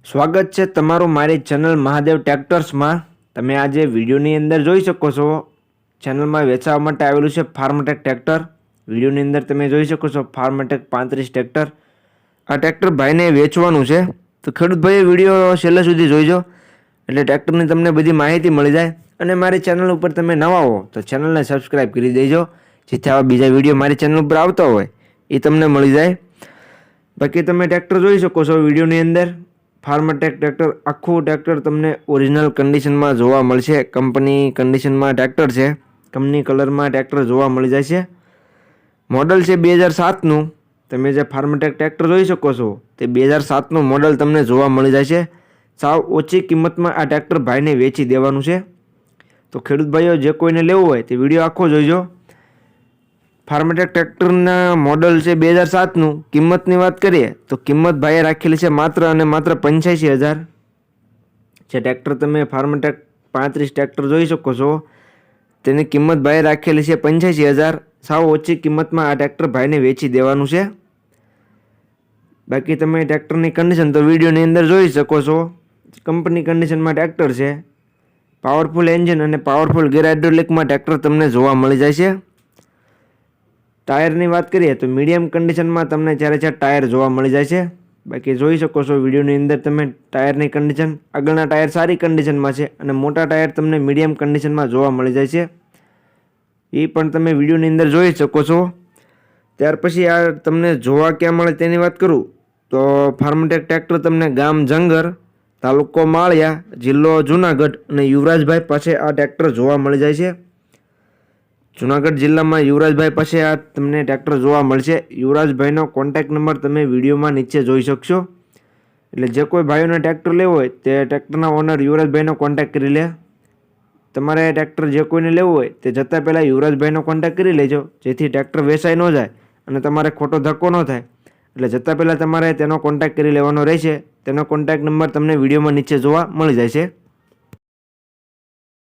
સ્વાગત છે તમારું મારી ચેનલ મહાદેવ ટ્રેક્ટર્સમાં। તમે આજે વિડીયોની અંદર જોઈ શકો છો ચેનલમાં વેચવા માટે આવેલું છે ફાર્મટેક ટ્રેક્ટર। વિડીયોની અંદર તમે જોઈ શકો છો ફાર્મટેક 35 ટ્રેક્ટર। આ ટ્રેક્ટર ભાઈને વેચવાનું છે, તો ખેડૂત ભાઈએ વિડીયો છેલ્લે સુધી જોઈજો એટલે ટ્રેક્ટરની તમને બધી માહિતી મળી જાય। અને મારી ચેનલ ઉપર તમે નવા હો તો ચેનલને સબસ્ક્રાઈબ કરી દેજો, જેથી આવા બીજા વિડીયો મારી ચેનલ ઉપર આવતા હોય એ તમને મળી જાય। બાકી તમે ટ્રેક્ટર જોઈ શકો છો વિડીયોની અંદર ફાર્મટેક ટ્રેક્ટર। આખું ટ્રેક્ટર તમને ઓરિજિનલ કન્ડિશનમાં જોવા મળશે, કંપની કન્ડિશનમાં ટ્રેક્ટર છે, કંપની કલરમાં ટ્રેક્ટર જોવા મળી જાય છે। મોડલ છે 2007નું। તમે જે ફાર્મટેક ટ્રેક્ટર જોઈ શકો છો તે 2007નું મોડલ તમને જોવા મળી જાય છે। સાવ ઓછી કિંમતમાં આ ટ્રેક્ટર ભાઈને વેચી દેવાનું છે, તો ખેડૂત ભાઈઓ જે કોઈને લેવું હોય તે વિડીયો આખો જોઈજો। ફાર્મટેક ટ્રેક્ટરના મોડલ છે 2007નું। કિંમતની વાત કરીએ તો કિંમત ભાઈએ રાખેલી છે માત્ર અને માત્ર 85,000। જે ટ્રેક્ટર તમે ફાર્મટેક 35 ટ્રેક્ટર જોઈ શકો છો તેની કિંમત ભાઈએ રાખેલી છે 85,000। સાવ ઓછી કિંમતમાં આ ટ્રેક્ટર ભાઈને વેચી દેવાનું છે। બાકી તમે ટ્રેક્ટરની કન્ડિશન તો વિડીયોની અંદર જોઈ શકો છો, કંપની કન્ડિશનમાં ટ્રેક્ટર છે। પાવરફુલ એન્જિન અને પાવરફુલ ગેર હાઇડ્રોલિકમાં ટ્રેક્ટર તમને જોવા મળી જાય છે। ટાયરની વાત કરીએ તો મીડિયમ કન્ડિશનમાં તમને ચારે ચાર ટાયર જોવા મળી જાય છે। બાકી જોઈ શકો છો વિડીયોની અંદર તમે ટાયરની કન્ડિશન, આગળના ટાયર સારી કન્ડિશનમાં છે અને મોટા ટાયર તમને મીડિયમ કન્ડિશનમાં જોવા મળી જાય છે, એ પણ તમે વિડીયોની અંદર જોઈ શકો છો। ત્યાર પછી આ તમને જોવા ક્યાં મળે તેની વાત કરું તો ફાર્મટેક ટ્રેક્ટર તમને ગામ જંગર, તાલુકો માળિયા, જિલ્લો જુનાગઢ અને યુવરાજભાઈ પાસે આ ટ્રેક્ટર જોવા મળી જાય છે। જુનાગઢ જિલ્લામાં યુવરાજભાઈ પાસે આ તમને ટ્રેક્ટર જોવા મળશે। યુવરાજભાઈનો કોન્ટેક્ટ નંબર તમે વિડીયોમાં નીચે જોઈ શકશો, એટલે જે કોઈ ભાઈઓને ટ્રેક્ટર લેવો હોય તે ટ્રેક્ટરના ઓનર યુવરાજભાઈનો કોન્ટેક્ટ કરી લે। તમારે ટ્રેક્ટર જે કોઈને લેવું હોય તે જતાં પહેલાં યુવરાજભાઈનો કોન્ટેક્ટ કરી લેજો, જેથી ટ્રેક્ટર વેચાઈ ન જાય અને તમારે ખોટો ધક્કો ન થાય। એટલે જતાં પહેલાં તમારે તેનો કોન્ટેક્ટ કરી લેવાનો રહેશે। તેનો કોન્ટેક્ટ નંબર તમને વિડીયોમાં નીચે જોવા મળી જાય છે।